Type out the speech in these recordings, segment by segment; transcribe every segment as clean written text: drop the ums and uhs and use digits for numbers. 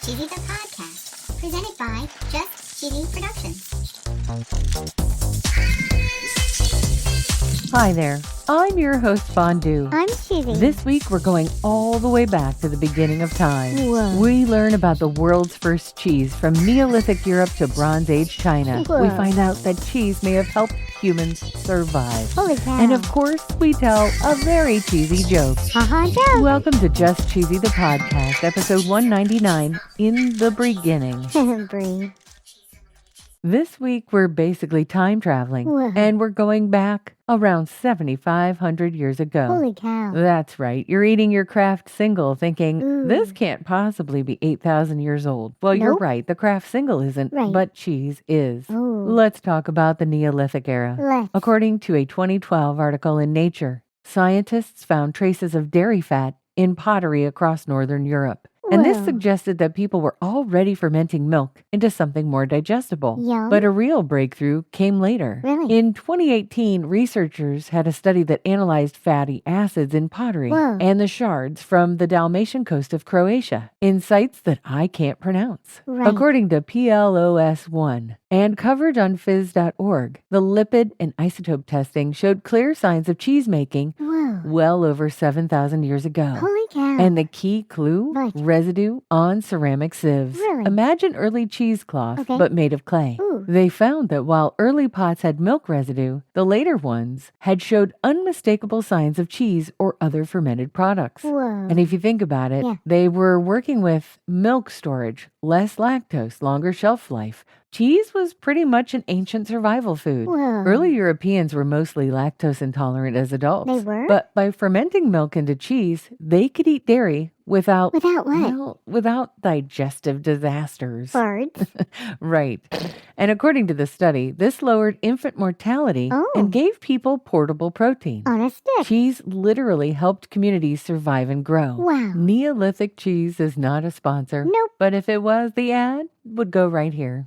Cheesy the Podcast, presented by Just Cheesy Productions. Hi there, I'm your host Fondue. I'm Cheesy. This week we're going all the way back to the beginning of time. Whoa. We learn about the world's first cheese from Neolithic Europe to Bronze Age China. Whoa. We find out that cheese may have helped humans survive. Holy cow. And of course, we tell a very cheesy joke. Joke. Welcome to Just Cheesy the Podcast, episode 199, In the Brie-ginning. Brie. This week, we're basically time traveling, Whoa. and we're going back around 7,500 years ago. Holy cow. That's right. You're eating your Kraft single thinking, Ooh. this can't possibly be 8,000 years old. Well, you're Nope. right. The Kraft single isn't, Right. but cheese is. Ooh. Let's talk about the Neolithic era. Let's. According to a 2012 article in Nature, scientists found traces of dairy fat in pottery across northern Europe. And this Whoa. suggested that people were already fermenting milk into something more digestible. Yum. But a real breakthrough came later. Really? In 2018, researchers had a study that analyzed fatty acids in pottery Whoa. and the shards from the Dalmatian coast of Croatia in sites that I can't pronounce. Right. According to PLOS1 and coverage on phys.org, the lipid and isotope testing showed clear signs of cheese making Whoa. well over 7,000 years ago. Holy cow. And the key clue? Right. Residue on ceramic sieves. Really? Imagine early cheesecloth, Okay. but made of clay. Ooh. They found that while early pots had milk residue, the later ones had showed unmistakable signs of cheese or other fermented products. Whoa. And if you think about it, Yeah. they were working with milk storage, less lactose, longer shelf life. Cheese was pretty much an ancient survival food. Whoa. Early Europeans were mostly lactose intolerant as adults. They were? But by fermenting milk into cheese, they could eat dairy without Without what? well, without digestive disasters. Birds. Right. And according to the study, this lowered infant mortality Oh. and gave people portable protein. On a stick. Cheese literally helped communities survive and grow. Wow. Neolithic Cheese is not a sponsor. Nope. But if it was, the ad would go right here.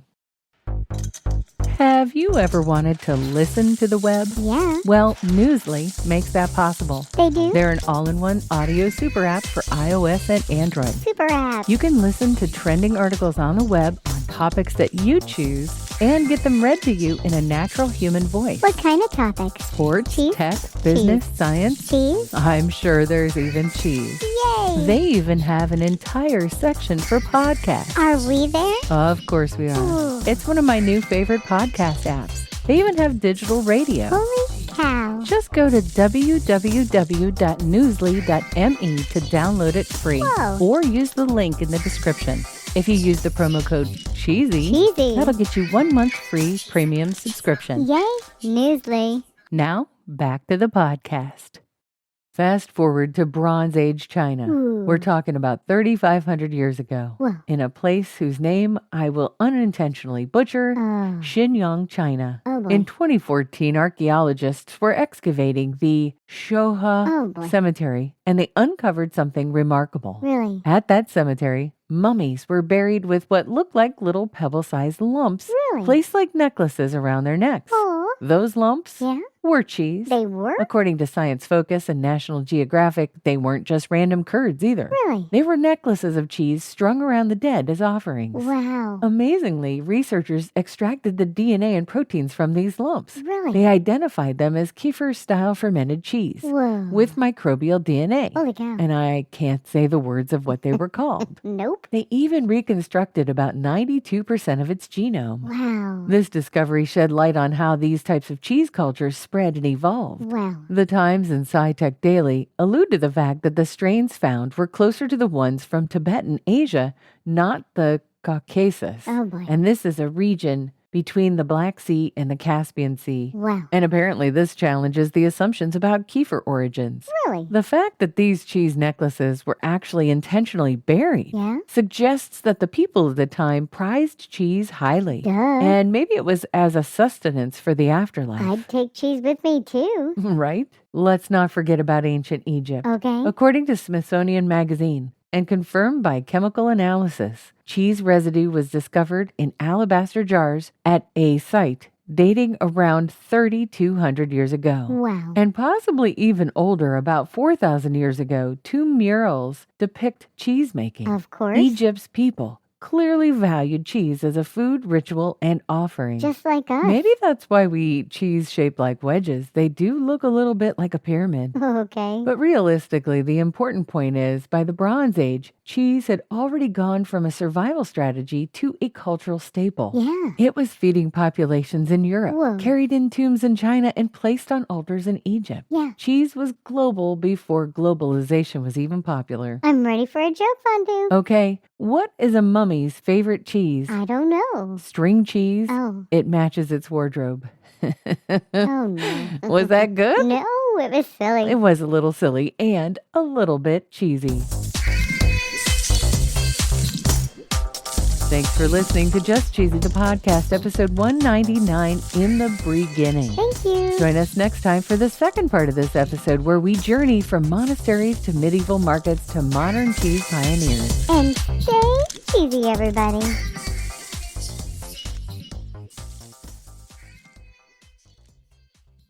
Have you ever wanted to listen to the web? Yeah. Well, Newsly makes that possible. They do. They're an all-in-one audio super app for iOS and Android. Super app. You can listen to trending articles on the web on topics that you choose and get them read to you in a natural human voice. What kind of topics? Sports, Cheese? tech, business, science. Cheese? I'm sure there's even cheese. Yay. They even have an entire section for podcasts. Are we there? Of course we are. Ooh. It's one of my new favorite podcast apps. They even have digital radio. Holy cow. Just go to www.newsly.me to download it free. Whoa. Or use the link in the description. If you use the promo code CHEESY, Cheesy. that'll get you 1 month free premium subscription. Yay. Newsly. Now, back to the podcast. Fast forward to Bronze Age China. Ooh. We're talking about 3,500 years ago. Whoa. In a place whose name I will unintentionally butcher, Oh. Xinjiang, China. Oh, boy. In 2014, archaeologists were excavating the Shoha Oh, boy. Cemetery, and they uncovered something remarkable. Really? At that cemetery, mummies were buried with what looked like little pebble-sized lumps Really? placed like necklaces around their necks. Oh. Those lumps Yeah. were cheese. They were? According to Science Focus and National Geographic, they weren't just random curds either. Really? They were necklaces of cheese strung around the dead as offerings. Wow. Amazingly, researchers extracted the DNA and proteins from these lumps. Really? They identified them as kefir-style fermented cheese Whoa. with microbial DNA. Holy cow. And I can't say the words of what they were called. Nope. They even reconstructed about 92% of its genome. Wow. This discovery shed light on how these types of cheese cultures spread and evolved. Wow. The Times and SciTech Daily allude to the fact that the strains found were closer to the ones from Tibet and Asia, not the Caucasus. Oh, boy. And this is a region between the Black Sea and the Caspian Sea. Wow. And apparently this challenges the assumptions about kefir origins. Really? The fact that these cheese necklaces were actually intentionally buried Yeah? suggests that the people of the time prized cheese highly. Duh. And maybe it was as a sustenance for the afterlife. I'd take cheese with me, too. Right? Let's not forget about ancient Egypt. Okay. According to Smithsonian Magazine, and confirmed by chemical analysis, cheese residue was discovered in alabaster jars at a site dating around 3,200 years ago. Wow. And possibly even older, about 4,000 years ago, two murals depict cheese making. Of course. Egypt's people clearly valued cheese as a food, ritual, and offering. Just like us. Maybe that's why we eat cheese shaped like wedges. They do look a little bit like a pyramid. Okay. But realistically, the important point is, by the Bronze Age, cheese had already gone from a survival strategy to a cultural staple. Yeah. It was feeding populations in Europe, Whoa. carried in tombs in China, and placed on altars in Egypt. Yeah. Cheese was global before globalization was even popular. I'm ready for a joke, Fondue. Okay, what is a mummy's favorite cheese? I don't know. String cheese. Oh. It matches its wardrobe. Oh, no. Was that good? No, it was silly. It was a little silly and a little bit cheesy. Thanks for listening to Just Cheesy the Podcast, episode 199 in the Brie-ginning. Thank you. Join us next time for the second part of this episode, where we journey from monasteries to medieval markets to modern cheese pioneers. And stay cheesy, everybody.